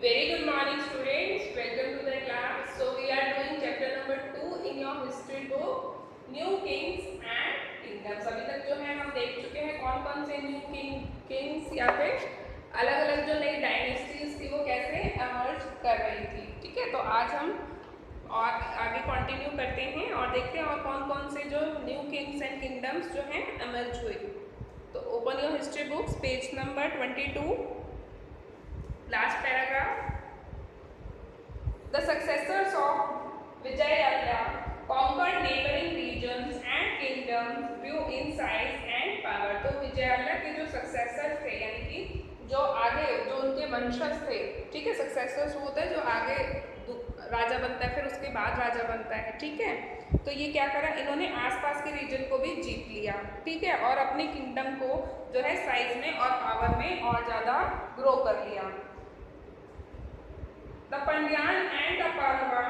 Very good morning students, welcome to the class. So we are doing chapter number 2 in your history book, New Kings and Kingdoms. अभी तक जो है हम देख चुके हैं कौन कौन से न्यू किंग्स या फिर अलग अलग जो नई डायनेस्टीज थी वो कैसे एमर्ज कर रही थी। ठीक है, तो आज हम और आगे कंटिन्यू करते हैं और देखते हैं और कौन कौन से जो न्यू किंग्स एंड किंगडम्स जो हैं एमर्ज हुए। तो open your history books, page number 22, last paragraph. The successors of Vijayalaya conquered neighboring regions and kingdoms, grew in size and power. तो विजयालय के जो सक्सेसर थे यानी कि जो आगे जो उनके वंशज थे, ठीक है, सक्सेसर्स वो होता है जो आगे राजा बनता है फिर उसके बाद राजा बनता है। ठीक है, तो ये क्या करा, इन्होंने आसपास के रीजन को भी जीत लिया। ठीक है, और अपने किंगडम को जो है साइज में और पावर में और ज़्यादा ग्रो कर लिया। The Pandyan and the Pallava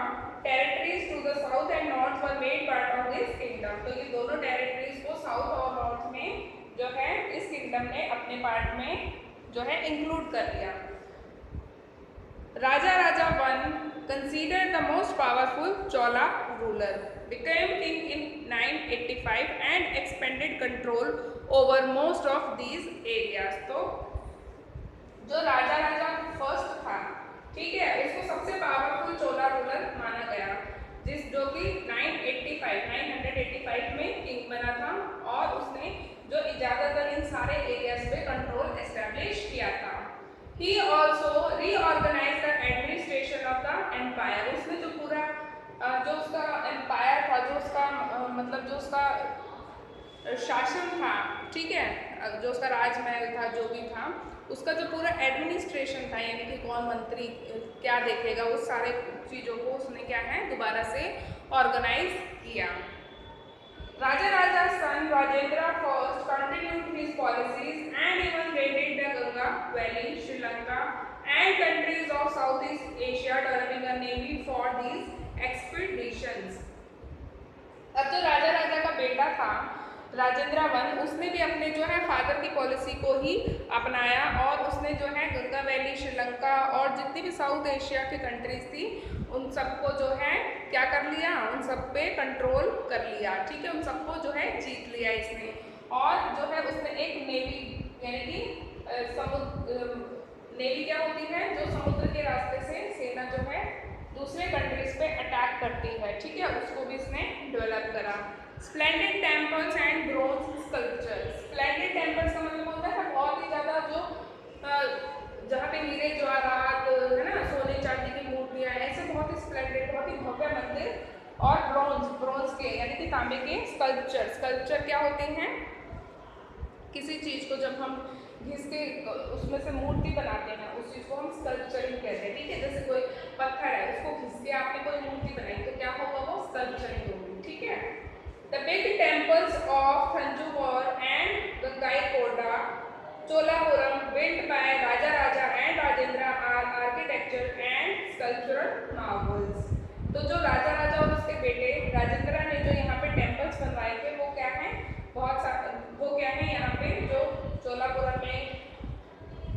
territories to the south and north were made part of this kingdom. तो ये दोनों टेरिटरीज को साउथ और नॉर्थ में जो है इस किंगडम ने अपने पार्ट में जो है इंक्लूड कर लिया। Raja Raja I, considered the most powerful Chola ruler, became king in 985 and expanded control over most of these areas. तो जो राजा राजा फर्स्ट था, ठीक है, इसको सबसे पावरफुल चोला रूलर माना गया, जो कि 985 में किंग बना था और उसने जो ज्यादातर इन सारे एरियाज पे कंट्रोल एस्टेब्लिश किया था। He also reorganised the administration of the empire. उसने जो पूरा जो उसका एम्पायर था, जो उसका मतलब जो उसका शासन था, ठीक है, जो उसका राजमहल था, जो भी था, उसका जो पूरा एडमिनिस्ट्रेशन था यानी कि कौन मंत्री क्या देखेगा, वो सारे चीज़ों को उसने क्या है दोबारा से ऑर्गेनाइज किया। Raja Raja son Rajendra first continued his policies and even raided the Ganga valley, Sri Lanka and countries of South East Asia, developing a navy for these expeditions. अब जो राजा राजा का बेटा था राजेंद्र वन, उसने भी अपने जो है फादर की पॉलिसी को ही अपनाया और उसने जो है गंगा वैली, श्रीलंका और जितनी भी साउथ एशिया की कंट्रीज थी उन सबको जो है क्या कर लिया, उन सब पे कंट्रोल कर लिया। ठीक है, उन सबको जो है जीत लिया इसने। और जो है उसने एक नेवी यानी कि नेवी क्या होती है, जो समुद्र के रास्ते से सेना जो है दूसरे कंट्रीज पे अटैक करती है, ठीक है, उसको भी इसने डेवलप करा। Splendid temples and bronze sculptures. Splendid temples का मतलब होता है बहुत ही ज़्यादा जो जहाँ पे हीरे जवाहरात है ना, सोने चांदी की मूर्तियाँ, ऐसे बहुत ही स्प्लेंडेड बहुत ही भव्य मंदिर। और ब्रोंज के यानी कि तांबे के स्कल्पचर। स्कल्पचर क्या होते हैं, किसी चीज़ को जब हम घिस के उसमें से मूर्ति बनाते हैं उस चीज़ को हम स्कल्पचरिंग कहते हैं। ठीक है, जैसे कोई पत्थर है उसको घिस के आपने कोई मूर्ति बनाई तो क्या होगा, वो स्कल्पचरिंग होगी। ठीक है, the big temples of Thanjavur and Gangaikonda, Cholapuram, built by Raja Raja and Rajendra are architecture and sculptural marvels. तो जो राजा राजा और उसके बेटे राजेंद्र ने जो यहाँ पे टेम्पल्स बनवाए थे वो क्या है, वो क्या है यहाँ पे जो चोलापुरम में,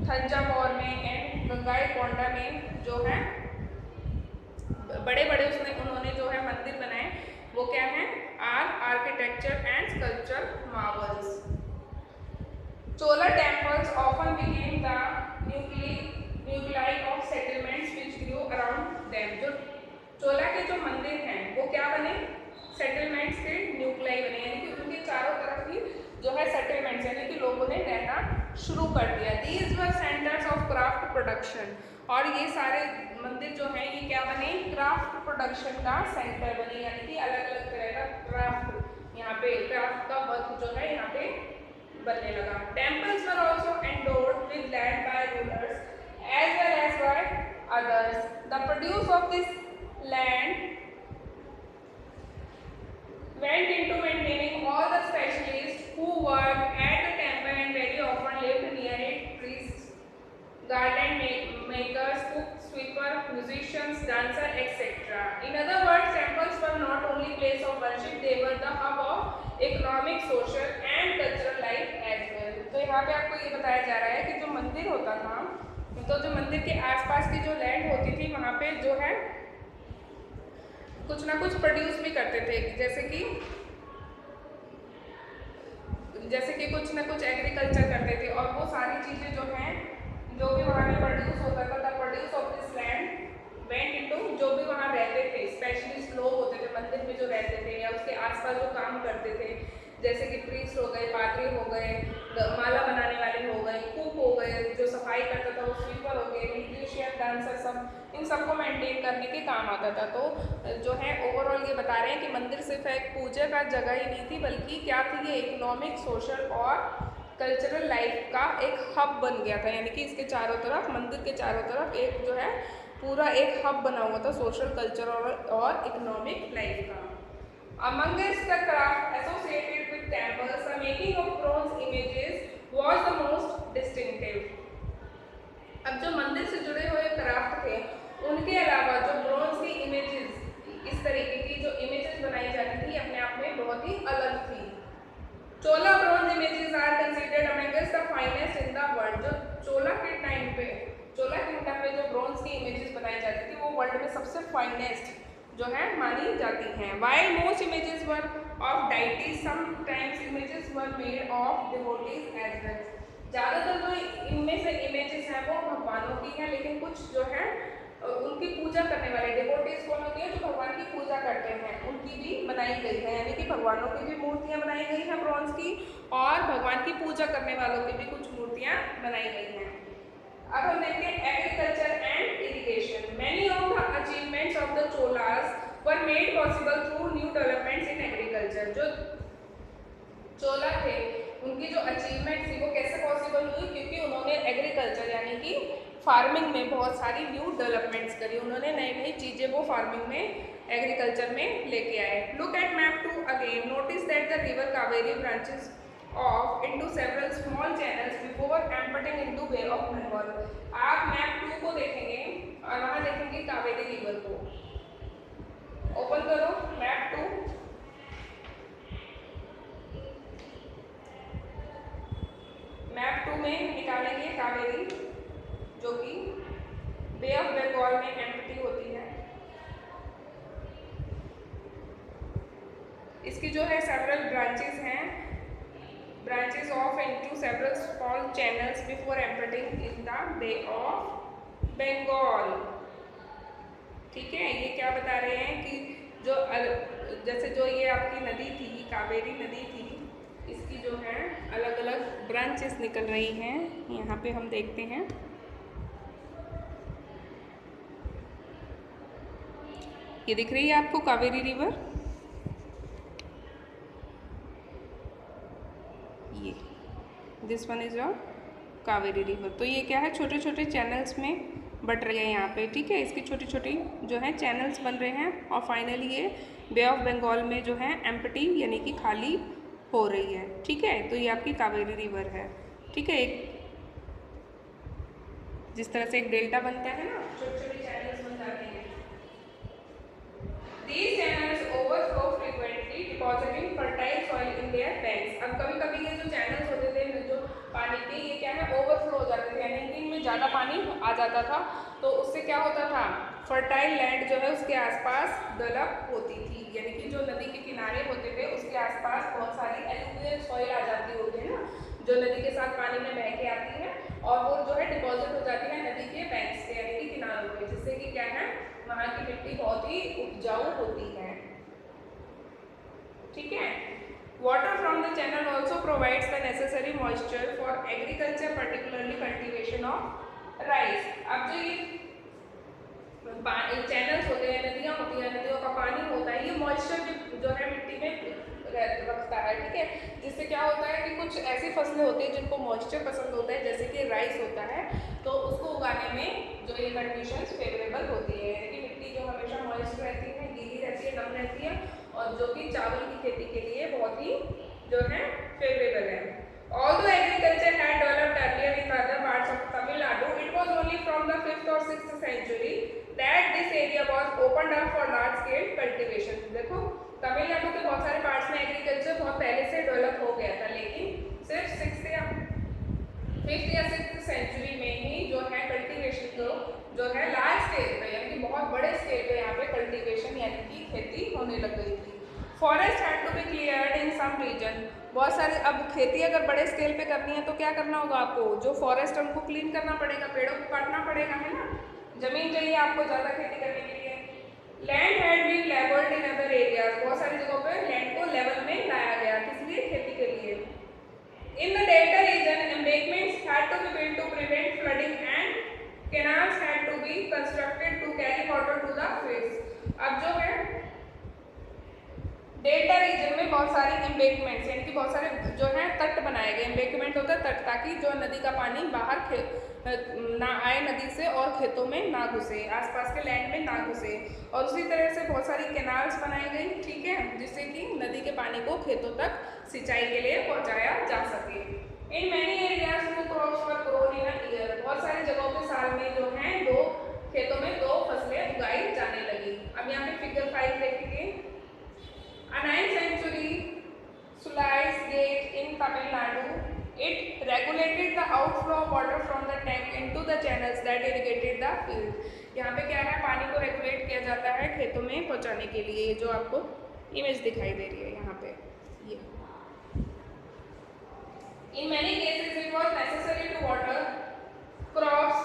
थंजावुर में एंड गंगाईकोंडा में जो है बड़े बड़े उन्होंने जो है मंदिर बनाए, वो क्या है, are architecture and sculpture marvels. Chola temples often became the nuclei of settlements which grew around them. जो चोला के जो मंदिर हैं वो क्या बने, सेटलमेंट्स के न्यूक्लाई बने, यानी कि उनके चारों तरफ ही जो है सेटलमेंट्स यानी कि लोगों ने रहना शुरू कर दिया। These were centers of craft production। और ये सारे मंदिर जो हैं ये क्या बने, क्राफ्ट प्रोडक्शन का सेंटर बने, यानी कि अलग अलग तरह का क्राफ्ट, यहाँ पे क्राफ्ट का वर्क जो है यहाँ पे बनने लगा। Temples were also endowed with land by rulers as well as by others. The produce of this land went into maintaining all the specialists who worked at the temple and very often lived near it. Priests, garden makers, cooks, sweepers, musicians, dancers, etc. In other words, temples were not only place of worship, they were the hub of economic, social and cultural life as well. तो यहाँ पे आपको ये बताया जा रहा है कि जो मंदिर होता था तो जो मंदिर के आसपास की जो लैंड होती थी वहाँ पे जो है कुछ ना कुछ प्रोड्यूस भी करते थे, जैसे कि कुछ ना कुछ एग्रीकल्चर करते थे, और वो सारी चीज़ें जो हैं जो भी वहाँ पे प्रोड्यूस होता था, the produce of this land went into, जो भी वहाँ रहते थे स्पेशलिस्ट लोग होते थे मंदिर में जो रहते थे या उसके आसपास जो काम करते थे, जैसे कि प्रीस्ट हो गए, पादरी हो गए, माला बनाने वाले हो गए, कुक हो गए, जो सफाई करता था वो स्वीपर हो गए, म्यूजिशियन, डांसर, सब इन सबको मेंटेन करने के काम आता था। तो जो है ओवरऑल ये बता रहे हैं कि मंदिर सिर्फ एक पूजा का जगह ही नहीं थी, बल्कि क्या थी, ये इकोनॉमिक, सोशल और कल्चरल लाइफ का एक हब बन गया था। यानी कि इसके चारों तरफ, मंदिर के चारों तरफ एक जो है पूरा एक हब बना हुआ था सोशल, कल्चर और इकोनॉमिक लाइफ का। Amongst the craft associated with temples, the making of bronze images was the most distinctive. अब जो मंदिर से जुड़े हुए क्राफ्ट थे, उनके अलावा जो ब्रॉन्ज की इमेजेस, इस तरीके की जो इमेजेस बनाई जाती थी, अपने आप में बहुत ही अलग थी। Chola bronze images are considered amongst the finest in the world. जो चोला के टाइम पे, चोला किंगडम में जो ब्रॉन्ज की इमेजेस बनाई जाती थी, वो वर्ल्ड में सबसे फाइनेस्ट जो है मानी जाती हैं। While most images were of deities, sometimes images were made of devotees as well. ज़्यादातर जो इनमें से इमेजेस हैं वो भगवानों की हैं, लेकिन कुछ जो है उनकी पूजा करने वाले डिवोटीज कौन होती है, जो भगवान की पूजा करते हैं, उनकी भी बनाई गई है। यानी कि भगवानों की भी मूर्तियाँ बनाई गई हैं ब्रॉन्ज की, और भगवान की पूजा करने वालों की भी कुछ मूर्तियाँ बनाई गई हैं। अब हम देखते हैं agriculture and irrigation. Many of the achievements of the Cholas were made possible through new developments in agriculture. जो चोला थे, उनकी जो अचीवमेंट थी वो कैसे पॉसिबल हुई, क्योंकि उन्होंने एग्रीकल्चर यानी कि फार्मिंग में बहुत सारी न्यू डेवलपमेंट्स करी। उन्होंने नई नई चीज़ें वो फार्मिंग में, एग्रीकल्चर में लेके आए। Look at map 2 again, notice that the river Kaveri branches off into several small channels before emptying into Bay of Bengal। आप मैप 2 को देखेंगे और वहाँ देखेंगे कावेरी रिवर को। ओपन करो मैप 2। मैप 2 में निकालेंगे कावेरी, जो कि बे ऑफ बंगाल में एम्प्टी होती है। इसकी जो है सेवरल ब्रांचेस हैं, branches off into several small channels before emptying in the Bay of Bengal। ठीक है, ये क्या बता रहे हैं कि जो जैसे जो ये आपकी नदी थी, कावेरी नदी थी, इसकी जो है अलग अलग ब्रांचेस निकल रही हैं। यहाँ पे हम देखते हैं, ये दिख रही है आपको कावेरी रिवर, ये this one is your Kaveri river. तो ये क्या है, छोटे छोटे चैनल्स में बट रहे हैं यहाँ पे। ठीक है, इसकी छोटी छोटी जो है चैनल्स बन रहे हैं, और फाइनली ये बे ऑफ बंगाल में जो है एम्प्टी यानी कि खाली हो रही है। ठीक है, तो ये आपकी कावेरी रिवर है। ठीक है, एक जिस तरह से एक डेल्टा बनता है ना, छोटे छोटे चैनल्स बन जाते हैं। These channels overflow frequently, depositing fertile soil in their banks। अब कभी कभी ये जो चैनल्स होते थे जो पानी के, ये क्या है, ओवरफ्लो हो जाते थे, यानी कि इनमें ज़्यादा पानी आ जाता था, तो उससे क्या होता था, फर्टाइल लैंड जो है उसके आसपास डेवलप होती थी। यानी कि जो नदी के किनारे होते थे उसके आसपास बहुत सारी एलुवियल सॉइल आ जाती होती है ना, जो नदी के साथ पानी में बह के आती है, और वो जो है डिपॉजिट हो जाती है नदी के बैंक्स पे, यानी कि किनारों पे, जिससे कि क्या है, वहाँ की मिट्टी बहुत ही उपजाऊ होती है। ठीक है, water from the channel also provides the necessary moisture for agriculture, particularly cultivation of rice. अब जो ये चैनल्स होते हैं, नदियाँ होती हैं, नदियों का पानी होता है, ये मॉइस्चर जो है मिट्टी में रखता है। ठीक है, जिससे क्या होता है कि कुछ ऐसी फसलें होती हैं जिनको मॉइस्चर पसंद होता है, जैसे कि राइस होता है, तो उसको उगाने में जो ये कंडीशंस फेवरेबल होती है, यानी कि मिट्टी जो हमेशा मॉइस्ट रहती है, गीली रहती है, नम रहती है, और जो कि चावल की खेती के लिए बहुत ही जो है फेवरेबल है। Although agriculture had developed earlier in other parts of Tamil Nadu, it was only from the 5th or 6th century that this area was opened up for large scale cultivation। देखो, तमिलनाडु के बहुत सारे parts में agriculture बहुत पहले से develop हो गया था, लेकिन सिर्फ 5th या 6th सेंचुरी में ही जो है जो है लार्ज स्केल पे यानी कि बहुत बड़े स्केल पे यहाँ पे कल्टीवेशन यानी कि खेती होने लग गई थी। Forest had to be cleared in some region, बहुत सारे, अब खेती अगर बड़े स्केल पे करनी है तो क्या करना होगा आपको, जो फॉरेस्ट है उनको क्लीन करना पड़ेगा, पेड़ों को काटना पड़ेगा, है ना, जमीन चाहिए आपको ज़्यादा खेती करने के लिए। Land had been levelled in other areas, बहुत सारी जगहों पे लैंड को लेवल में लाया गया, किस लिए, खेती के लिए। In the delta region embankments had to be built to prevent flooding and canals had to be constructed to carry water to the fields। अब जो है डेल्टा रीजन में बहुत सारे एम्बैंकमेंट्स यानी कि बहुत सारे जो है तट बनाए गए, एम्बैंकमेंट होता है तट, ताकि जो नदी का पानी बाहर ना आए नदी से और खेतों में ना घुसे, आसपास के लैंड में ना घुसे। और उसी तरह से बहुत सारी कैनाल्स बनाई गई, ठीक है, जिससे कि नदी के पानी को खेतों तक सिंचाई के लिए पहुंचाया जा सके। इन मैनी एरियाज में crops were grown in a year, बहुत सारी जगहों पे साल में जो है खेतों में 2 फसलें उगाई जाने लगी। अब यहाँ पे फिगर 5 देखेंगे। A 9th century sluice gate in Tamil Nadu, it regulated the outflow of water from the tank into the channels that irrigated the field। यहाँ पे क्या है, पानी को रेगुलेट किया जाता है खेतों में पहुँचाने के लिए, जो आपको इमेज दिखाई दे रही है यहाँ पे ये। In many cases it was necessary to water crops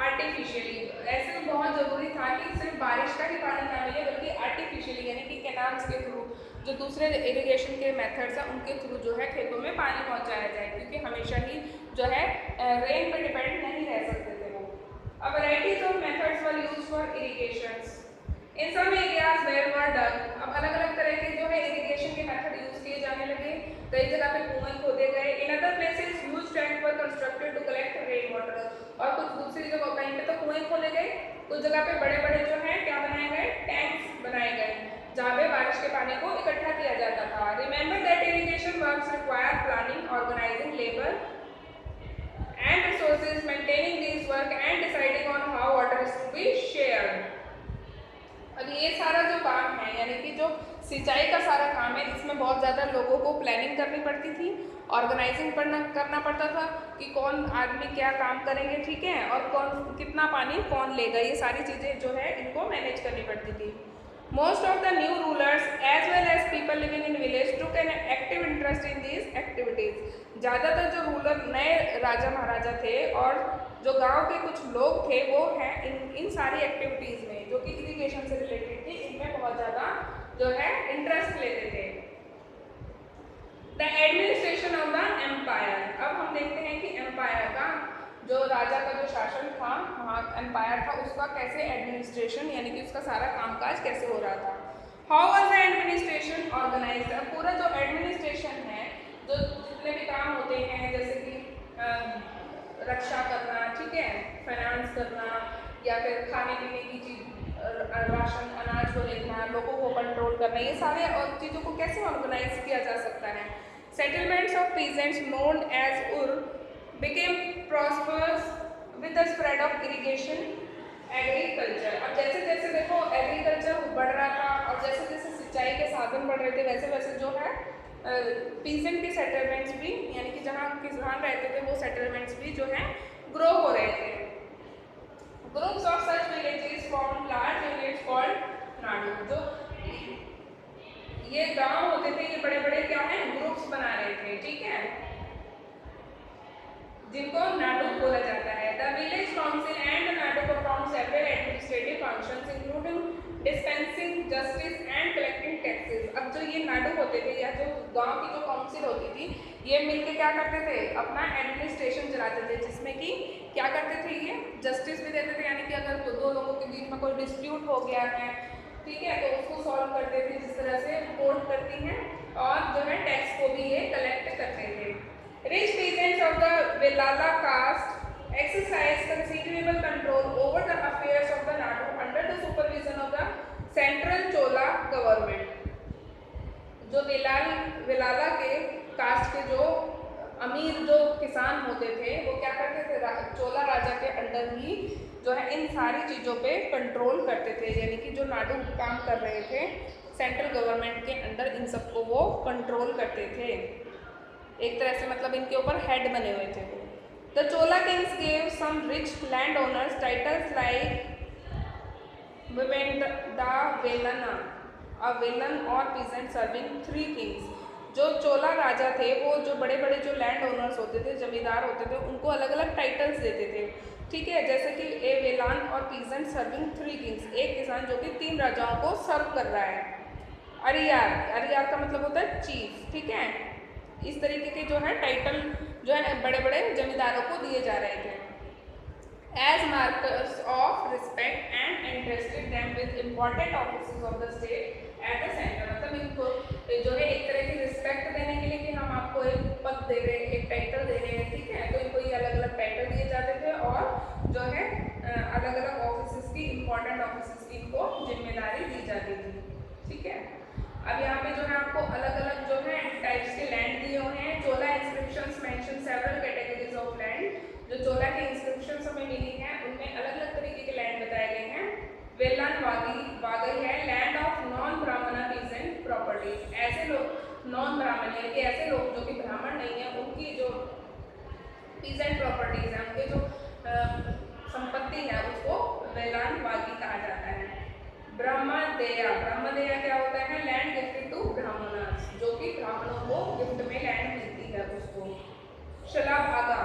artificially, ऐसे में बहुत ज़रूरी था कि सिर्फ बारिश का ही पानी ना मिले बल्कि आर्टिफिशियली यानी कि कैनाल्स के थ्रू, जो दूसरे इरिगेशन के मेथड्स हैं उनके थ्रू जो है खेतों में पानी पहुंचाया जाए, क्योंकि हमेशा ही जो है रेन पे डिपेंड नहीं रह सकते थे वो। अब varieties of methods were used for irrigations in some areas where were dug, अब अलग अलग तरह के जो है इरिगेशन के मेथड यूज किए जाने लगे, कई जगह पे कुएं खोदे गए। In other places huge tank were constructed to collect rain water, और कुछ दूसरी जगह कहीं पे तो कुएं खोले गए, कुछ जगह पे बड़े बड़े जो है क्या बनाए गए, टैंक्स बनाए गए, जहाँ पे बारिश के पानी को इकट्ठा किया जाता था। Remember that irrigation works require planning, organising labour and resources, maintaining this work and deciding on how water is to be shared. अब ये सारा जो काम है यानी कि जो सिंचाई का सारा काम है, इसमें बहुत ज़्यादा लोगों को प्लानिंग करनी पड़ती थी, ऑर्गेनाइजिंग करना पड़ता था कि कौन आदमी क्या काम करेंगे, ठीक है, और कौन कितना पानी कौन लेगा, ये सारी चीज़ें जो है इनको मैनेज करनी पड़ती थी। Most of the new rulers as well as people living in village took an active interest in these activities. ज़्यादातर जो रूलर नए राजा महाराजा थे और जो गांव के कुछ लोग थे वो हैं इन सारी एक्टिविटीज़ में जो कि इरिगेशन से रिलेटेड थी, इनमें बहुत ज़्यादा जो है इंटरेस्ट लेते थे। The administration of the empire, अब हम देखते हैं कि एम्पायर का जो राजा का जो शासन था, वहाँ एम्पायर था, उसका कैसे एडमिनिस्ट्रेशन यानी कि उसका सारा कामकाज कैसे हो रहा था। How was the administration organised, अब पूरा जो एडमिनिस्ट्रेशन है, जो जितने भी काम होते हैं जैसे कि रक्षा करना, ठीक है, फाइनेंस करना, या फिर खाने पीने की चीज, राशन अनाज को देखना, लोगों को कंट्रोल करना, ये सारे और चीज़ों को कैसे ऑर्गेनाइज किया जा सकता है। Settlements of peasants known as ur became prosperous with the spread of irrigation agriculture। अब जैसे जैसे देखो एग्रीकल्चर बढ़ रहा था और जैसे जैसे सिंचाई के साधन बढ़ रहे थे, वैसे वैसे जो है पीजेंट के सेटलमेंट्स भी यानी कि जहाँ किसान रहते थे वो सेटलमेंट्स भी जो है ग्रो हो रहे थे। Groups of such villages form large units called Nadu, जो ये गांव होते थे ये बड़े बड़े क्या है ग्रुप्स बना रहे थे, ठीक है, जिनको नाडू बोला जाता है। The village council and Nadu perform several administrative functions including dispensing justice and collecting taxes. अब जो ये नाडू होते थे या जो गांव की जो काउंसिल होती थी, ये मिलके क्या करते थे, अपना एडमिनिस्ट्रेशन चलाते थे, जिसमें कि क्या करते थे, ये जस्टिस भी देते थे, यानी कि अगर दो लोगों के बीच में कोई डिस्प्यूट हो गया है, ठीक है, तो उसको सॉल्व करते थे, जिस तरह से कोर्ट करती हैं, और जो है टैक्स को भी ये कलेक्ट करते थे। Rich peasants of the Velala caste exercised considerable control over the affairs of the Nadu under the supervision of the central Chola government। जो वेलाला के कास्ट के जो अमीर जो किसान होते थे वो क्या करते थे, चोला राजा के अंडर ही जो है इन सारी चीज़ों पे कंट्रोल करते थे, यानी कि जो नाडू काम कर रहे थे सेंट्रल गवर्नमेंट के अंडर इन सबको वो कंट्रोल करते थे, एक तरह से मतलब इनके ऊपर हेड बने हुए थे वो। The Chola kings gave some rich landowners titles like Vivenda Velana, a villain or peasant serving 3 kings। जो चोला राजा थे वो जो बड़े बड़े जो लैंड ओनर्स होते थे, जमींदार होते थे, उनको अलग अलग टाइटल्स देते थे। ठीक है, जैसे कि ए वेलान और पीजेंट सर्विंग 3 किंग्स, एक किसान जो कि 3 राजाओं को सर्व कर रहा है। अरियार, अरियार का मतलब होता है चीफ। ठीक है, इस तरीके के जो है टाइटल जो है बड़े बड़े जमींदारों को दिए जा रहे थे। As markers of respect and entrusted them with important offices of the state at the center। मतलब इनको जो है एक तरह की रिस्पेक्ट देने के लिए कि हम आपको एक पद दे रहे हैं, एक टाइटल दे रहे हैं। ठीक है, तो इनको ये अलग अलग टाइटल दिए जाते थे और जो है अलग अलग ऑफिसेस की, इंपॉर्टेंट ऑफिसेस की इनको जिम्मेदारी दी जाती थी। ठीक है, अब यहाँ पे जो है आपको अलग अलग जो है टाइप्स के लैंड दिए हुए हैं। Chola inscriptions mention several categories of land. जो चोला के इंस्क्रिप्शंस हमें मिली हैं उनमें अलग अलग तरीके के लैंड बताए गए हैं। वेलान वागई है लैंड ऑफ नॉन ब्राह्मण पीजेंट प्रॉपर्टीज। ऐसे लोग नॉन ब्राह्मण यानी कि ऐसे लोग जो कि ब्राह्मण नहीं है, उनकी जो पीजेंट प्रॉपर्टीज है, उनके जो संपत्ति है उसको वेलान वागी कहा जाता है। ब्रह्मदेया, ब्रह्मदेया क्या होता है? लैंड गिफ्टेड टू ब्राह्मणस, जो कि ब्राह्मणों को गिफ्ट में लैंड मिलती है उसको। Shalabhoga,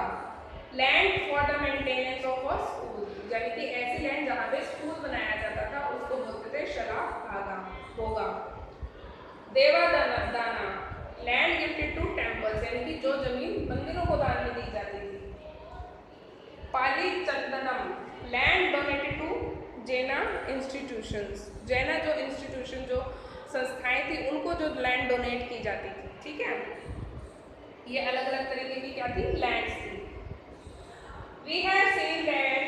land for the maintenance of a school, यानी कि ऐसी लैंड जहाँ पे स्कूल बनाया जाता था उसको बोलते थे शलाभागा होगा। देवादाना, लैंड गिफ्टेड टू टेम्पल्स, यानी कि जो जमीन मंदिरों को दान में दी जाती थी। पाली चंदनम, लैंड डोनेटेड टू जैना इंस्टीट्यूशंस, जैना जो इंस्टीट्यूशन जो संस्थाएं थी उनको जो लैंड डोनेट की जाती थी। ठीक है, ये अलग अलग तरीके की क्या थी? लैंड्स थी। We have seen that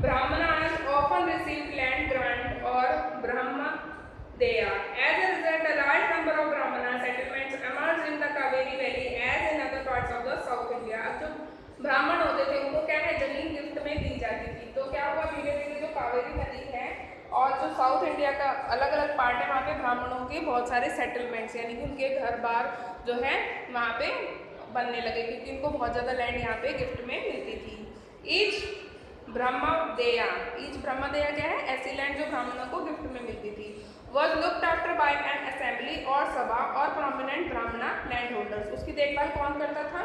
Brahmanas often received land grant or Brahmadeya. As a result, a large number of Brahmana settlements emerged in the Kaveri Valley as in other parts of the South India। अब जो ब्राह्मण होते थे उनको क्या है? जमीन gift में दी जाती थी। तो क्या हुआ? धीरे धीरे जो कावेरी नदी है और जो साउथ इंडिया का अलग अलग पार्ट है वहाँ पे ब्राह्मणों के बहुत सारे सेटलमेंट्स, यानी कि उनके घर बार जो है वहाँ पे बनने लगे, क्योंकि उनको बहुत ज़्यादा लैंड यहाँ पे गिफ्ट में मिलती थी। ईच ब्रह्मदेया, ईच ब्रह्मदेया क्या है? ऐसी लैंड जो ब्राह्मणों को गिफ्ट में मिलती थी। Was looked after bye N assembly और सभा और प्रोमिनेंट ब्राह्मणा लैंड होल्डर्स। उसकी देखभाल कौन करता था?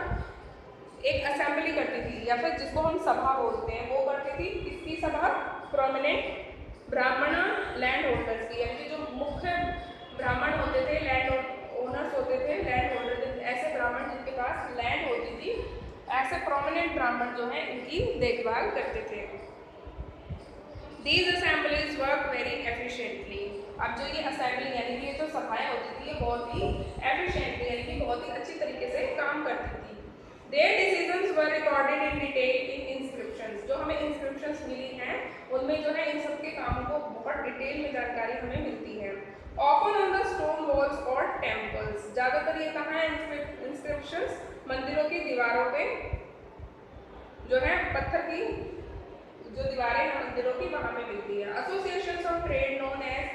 एक असेंबली करती थी, या फिर जिसको हम सभा बोलते हैं वो करती थी। किसकी सभा? प्रोमिनेंट ब्राह्मणा लैंड होल्डर्स की, यानी कि जो मुख्य ब्राह्मण होते थे, लैंड ओनर्स होते थे, लैंड होल्डर, ऐसे ब्राह्मण जिनके पास लैंड होती थी, ऐसे प्रोमिनेंट ब्राह्मण जो हैं इनकी देखभाल करते थे। These assemblies work very efficiently। अब जो ये असेंबली यानी कि ये जो सभाएं होती थी ये बहुत ही एफिशिएंटली यानी कि बहुत ही अच्छी तरीके से काम करती थी। Their decisions were recorded in detail in inscriptions। जो हमें इंस्क्रिप्शंस मिली हैं उनमें जो है इन सब के कामों को बहुत डिटेल में जानकारी हमें मिलती है। Often on the stone walls or temples। ज़्यादातर ये कहाँ है इंस्क्रिप्शंस? मंदिरों की दीवारों पे जो है पत्थर की जो दीवारें हैं मंदिरों की वहाँ पे मिलती है। Associations of trade known as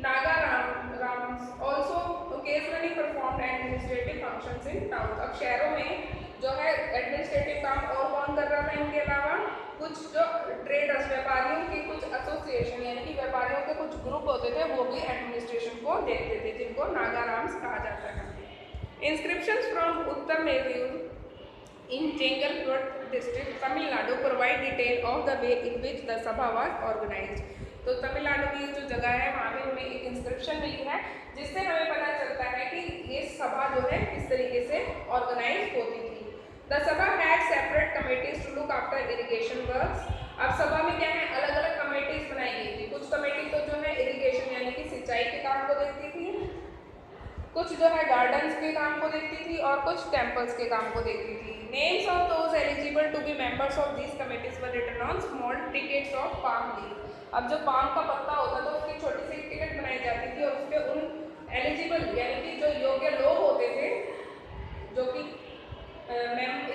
nagarams also occasionally performed administrative functions in town. अब शहरों में जो है एडमिनिस्ट्रेटिव काम और कौन कर रहा था इनके अलावा? कुछ जो ट्रेडर्स, व्यापारियों की कुछ एसोसिएशन यानी कि व्यापारियों के कुछ ग्रुप होते थे वो भी एडमिनिस्ट्रेशन को देखते थे, जिनको नागाराम्स कहा जाता है। Inscriptions from Uttar Mayur in Chengalpattu district, Tamil Nadu provide detail of the way in which the sabha was organized। तो तमिलनाडु की जो जगह है वहाँ पे हमें एक इंस्क्रिप्शन मिली है जिससे हमें पता चलता है कि ये सभा जो है किस तरीके से ऑर्गेनाइज होती थी। The sabha had separate committees to look after irrigation works। अब सभा में क्या है? अलग अलग कमेटीज बनाई गई थी। कुछ कमेटी तो जो है इरिगेशन यानी कि सिंचाई के काम को देखती थी, कुछ जो है गार्डन्स के काम को देखती थी और कुछ टेम्पल्स के काम को देखती थी। Names of those eligible to be members of these committees were written on small tickets of palm leaf. अब जो पाम का पत्ता होता था उसकी छोटी सी टिकट बनाई जाती थी और उस पर उन एलिजिबल यानी कि जो योग्य लोग होते थे जो कि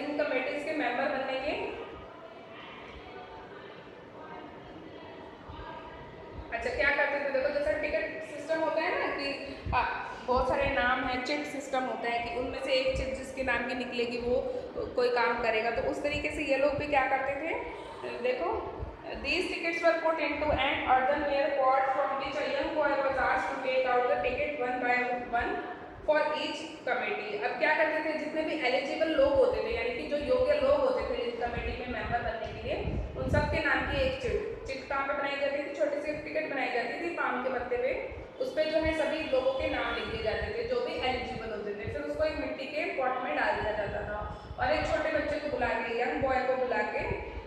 इन कमेटीज के मेंबर बनने के, अच्छा क्या करते थे? देखो जैसा टिकट सिस्टम होता है ना कि बहुत सारे नाम है चिट सिस्टम होता है कि उनमें से एक चिट जिसके नाम की निकलेगी वो कोई काम करेगा, तो उस तरीके से ये लोग भी क्या करते थे, देखो, these tickets were put into an earthenware pot from which a young boy was asked to take out the ticket one by one for each committee। अब क्या करते थे, जितने भी एलिजिबल लोग होते थे यानी कि जो योग्य लोग होते थे इस कमेटी में मेंबर बनने के लिए, उन सब के नाम की एक चिट कहाँ पे बनाई जाती थी, छोटी सी टिकट बनाई जाती थी पाम के पत्ते पे, उस पर जो है सभी लोगों के नाम लिख दिए जाते थे जो भी एलिजिबल होते थे। फिर उसको एक मिट्टी के पॉट में डाल दिया जाता था और एक छोटे बच्चे को बुला के, यंग बॉय को बुला के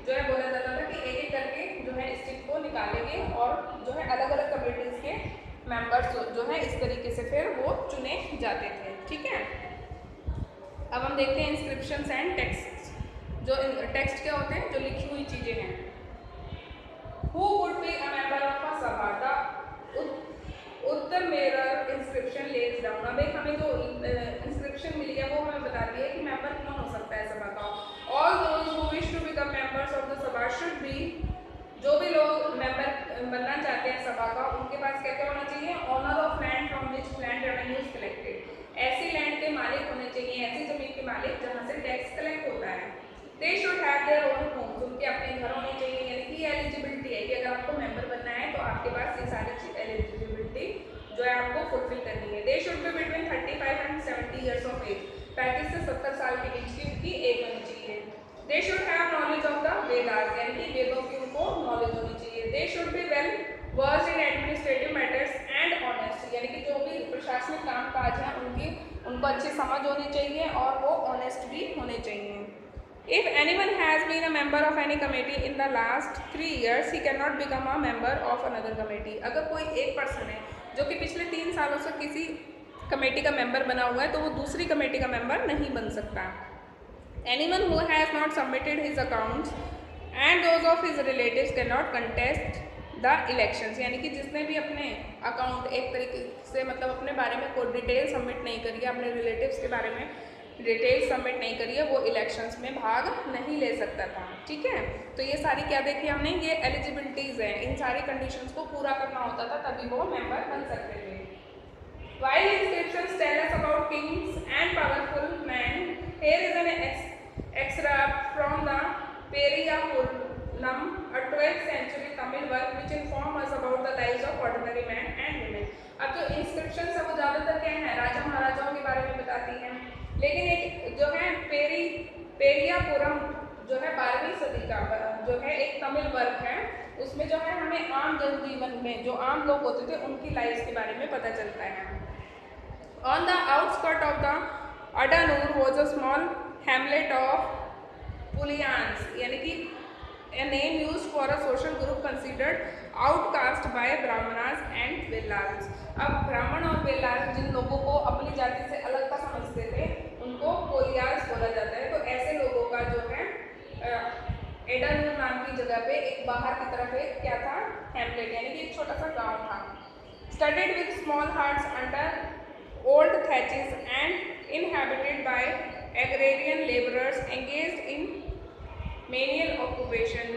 जो है बोला जाता था कि एक एक करके जो है इस चिट को निकालेंगे और जो है अलग अलग कम्युनिटीज़ के मेंबर्स जो है इस तरीके से फिर वो चुने जाते थे। ठीक है, अब हम देखते हैं इंस्क्रिप्शंस एंड टेक्स्ट। जो टेक्स्ट क्या होते हैं, जो लिखी हुई चीज़ें हैं। Who would be a member of a sabha, the Uttaramerur inscription lays down. अब एक हमें जो इंस्क्रिप्शन मिली है वो हमें बताती है कि मेंबर कौन हो सकता है सभा का। All those who wish to become members of the sabha should be, जो भी लोग मेंबर बनना चाहते हैं सभा का, उनके पास क्या क्या होना चाहिए, owner of land from which land revenue is collected, ऐसी लैंड के मालिक होने चाहिए, ऐसी जमीन के मालिक जहाँ से टैक्स कलेक्ट होता है। They should have their own homes, उनके अपने घर होने चाहिए, यानी कि एलिजिबिलिटी है कि अगर आपको मेंबर बनना है तो आपके पास ये सारी एलिजिबिलिटी जो है आपको फुलफिल करनी है। They should be between 35 and 70 years of age, 35 से 70 साल के बीच की उनकी एज होनी चाहिए। दे should have knowledge of the Vedas, यानी कि वेदों की उनको नॉलेज होनी चाहिए। दे should be well versed in administrative matters and honest, यानी कि जो भी प्रशासनिक काम काज हैं उनको अच्छी समझ होनी चाहिए और वो ऑनेस्ट भी होने चाहिए। If anyone has been a member of any committee in the last 3 years, he cannot become a member of another committee। अगर कोई एक पर्सन है जो कि पिछले 3 सालों से किसी कमेटी का मेंबर बना हुआ है तो वो दूसरी कमेटी का मेंबर नहीं बन सकता। Anyone who has not submitted his accounts and those of his relatives cannot contest the elections, यानी कि जिसने भी अपने अकाउंट एक तरीके से मतलब अपने बारे में कोई डिटेल सबमिट नहीं करी है, अपने रिलेटिव्स के बारे में डिटेल सबमिट नहीं करी है, वो इलेक्शंस में भाग नहीं ले सकता था। ठीक है, तो ये सारी क्या देखी हमने, ये एलिजिबिलिटीज़ हैं, इन सारी कंडीशंस को पूरा करना होता था तभी वो मेंबर बन सकते थे। While inscriptions tell us about kings and powerful men, here is an extract from the Periyapuram, a 12th century Tamil work which inform us about the lives of ordinary men and women। अब जो inscriptions है वो ज़्यादातर क्या है, राजा महाराजाओं के बारे में बताती हैं, लेकिन एक जो है पेरियापुरम जो है 12वीं सदी का जो है एक तमिल वर्क है, उसमें जो है हमें आम जनजीवन में जो आम लोग होते थे उनकी लाइफ के बारे में पता चलता है। On the outskirt of the Adanur was a small hamlet of पुलियान्स, यानी कि a name used for a social group considered outcast by brahmanas and vellas। अब ब्राह्मण और वेल्लास जिन लोगों को अपनी जाति से अलग का समझते थे उनको कोलियास बोला जाता है। तो ऐसे लोगों का जो है एडानूर नाम की जगह पे एक बाहर की तरफ एक क्या था, हैमलेट, यानी कि एक छोटा सा गांव था। Studded with small huts under old thatches and inhabited by agrarian labourers engaged in menial occupation.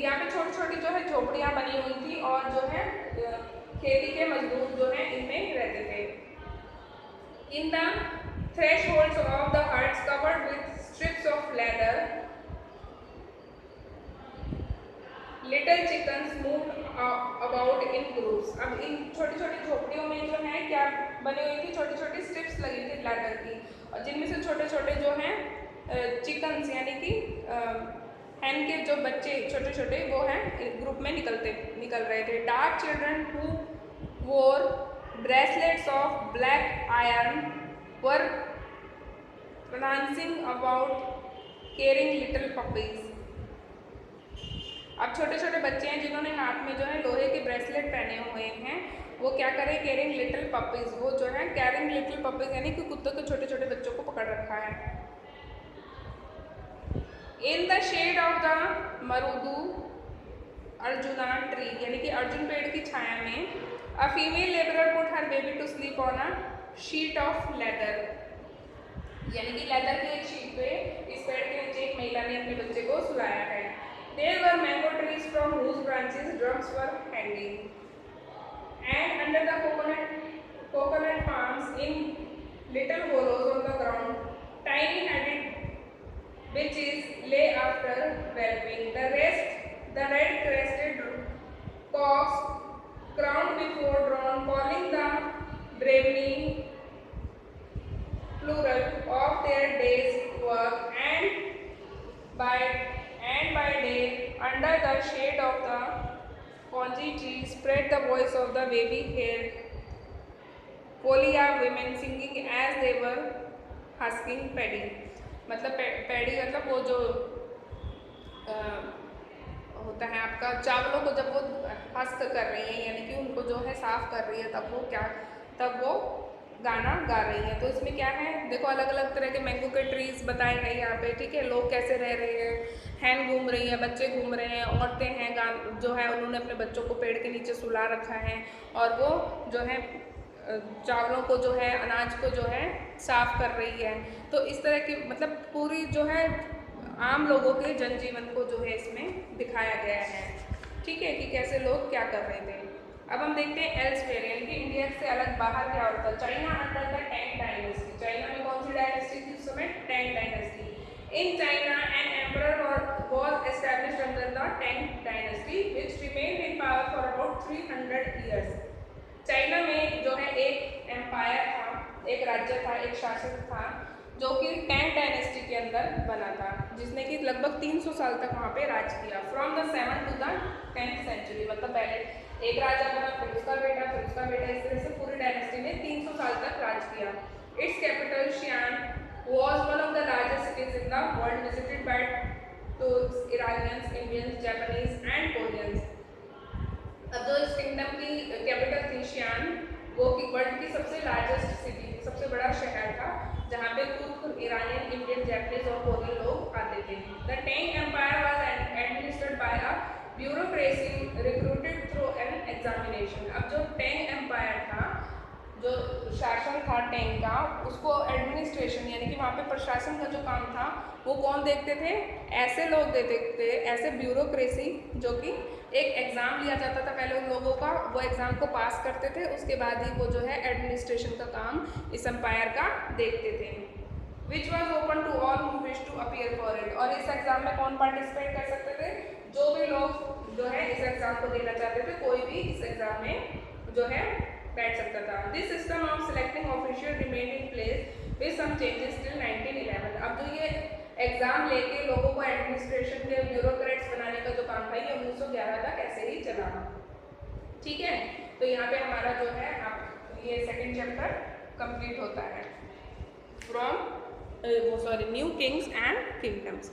यहाँ पे छोटी छोटी जो है झोपड़ियाँ बनी हुई थी और जो है खेती के मजदूर जो है इनमें रहते थे। In the thresholds of the huts covered with strips of leather little chickens move about in groups. अब इन छोटी छोटी झोपड़ियों में जो है क्या बनी हुई थी, छोटी छोटी स्ट्रिप्स लगी थी लेदर की, और जिनमें से छोटे छोटे जो हैं चिकन्स यानी कि हैन के जो बच्चे छोटे छोटे वो हैं ग्रुप में निकल रहे थे। डार्क चिल्ड्रन हु वोर bracelets of black iron were dancing about caring little puppies. अब छोटे छोटे बच्चे हैं जिन्होंने हाथ में जो है लोहे के ब्रेसलेट पहने हुए हैं, वो क्या करें, केयरिंग लिटिल पपीज, वो जो है केयरिंग लिटिल पपीज यानी कि कुत्तों के छोटे छोटे बच्चों को पकड़ रखा है। In the shade of the marudu arjuna tree, यानी कि अर्जुन पेड़ की छाया में, a female labourer put her baby to sleep on a sheet of leather, यानी कि लेदर की एक शीट पे इस पेड़ के नीचे एक महिला ने अपने बच्चे को सुलाया है। There were mango trees from whose branches drums were hanging and under the coconut palms in little hollows on the ground, tiny headed which is lay after whelping. The rest, the red crested cocks crowned before dawn, calling the bravery plural of their day's work, by day under the shade of the congee tree spread the voice of the baby haired Polia women singing as they were husking paddy. मतलब paddy मतलब वो जो होता है आपका चावलों को जब वो हस्क कर रही हैं यानी कि उनको जो है साफ कर रही है तब वो गाना गा रही है। तो इसमें क्या है देखो अलग अलग तरह के मैंगो के ट्रीज बताए गए यहाँ पे, ठीक है। लोग कैसे रह रहे हैं, हैन घूम रही है, बच्चे घूम रहे हैं, औरतें हैं जो है उन्होंने अपने बच्चों को पेड़ के नीचे सुला रखा है और वो जो है चावलों को जो है अनाज को जो है साफ कर रही है। तो इस तरह की मतलब पूरी जो है आम लोगों के जनजीवन को जो है इसमें दिखाया गया है, ठीक है, कि कैसे लोग क्या कर रहे थे। अब हम देखते हैं एल्सवेयर यानी कि इंडिया से अलग बाहर क्या होता है। China under the Tang dynasty, China में कौन सी डायनेस्टी थी उस समय? Tang dynasty. In China an emperor was established under the Tang dynasty which remained in power for about 300 years. China में जो है एक एम्पायर था, एक राज्य था, एक शासक था जो कि टैंग डायनेस्टी के अंदर बना था, जिसने कि लगभग 300 साल तक वहाँ पे राज किया। From the 7th to the 10th century, मतलब पहले एक राजा बना, फिर उसका बेटा, इस तरह से पूरी डायनेस्टी ने 300 साल तक राज किया। Its capital Xi'an was one of the largest cities in the world visited by tourists, Iranians, Indians, Japanese and Koreans. अब जो इस किंगडम की कैपिटल थी शियान, वो वर्ल्ड की सबसे लार्जेस्ट सिटी थी, सबसे बड़ा शहर था जहाँ पे तुर्क, ईरानियन, इंडियन, जापानीज और कोरियन लोग आते थे। The Tang empire was administered by a bureaucracy recruited through an examination. अब जो टैंग एम्पायर था, जो शासन था टैंग का, उसको एडमिनिस्ट्रेशन यानी कि वहाँ पे प्रशासन का जो काम था वो कौन देखते थे? ऐसे लोग देते थे, ऐसे ब्यूरोक्रेसी जो कि एक एग्ज़ाम लिया जाता था पहले उन लोगों का, वो एग्ज़ाम को पास करते थे, उसके बाद ही वो जो है एडमिनिस्ट्रेशन का काम इस एम्पायर का देखते थे। Which was open to all who wish to appear for it. और इस एग्ज़ाम में कौन पार्टिसिपेट कर सकते थे? जो भी लोग जो है इस एग्ज़ाम को देना चाहते थे, कोई भी इस एग्ज़ाम में जो है बैठ सकता था। This system of selecting official remain in place with some changes till 1911। अब जो ये एग्जाम लेके लोगों को एडमिनिस्ट्रेशन के ब्यूरोक्रेट्स बनाने का जो काम था ये 1911 तक ऐसे ही चला, ठीक है। तो यहाँ पे हमारा जो है ये सेकंड चैप्टर कंप्लीट होता है from new Kings and kingdoms.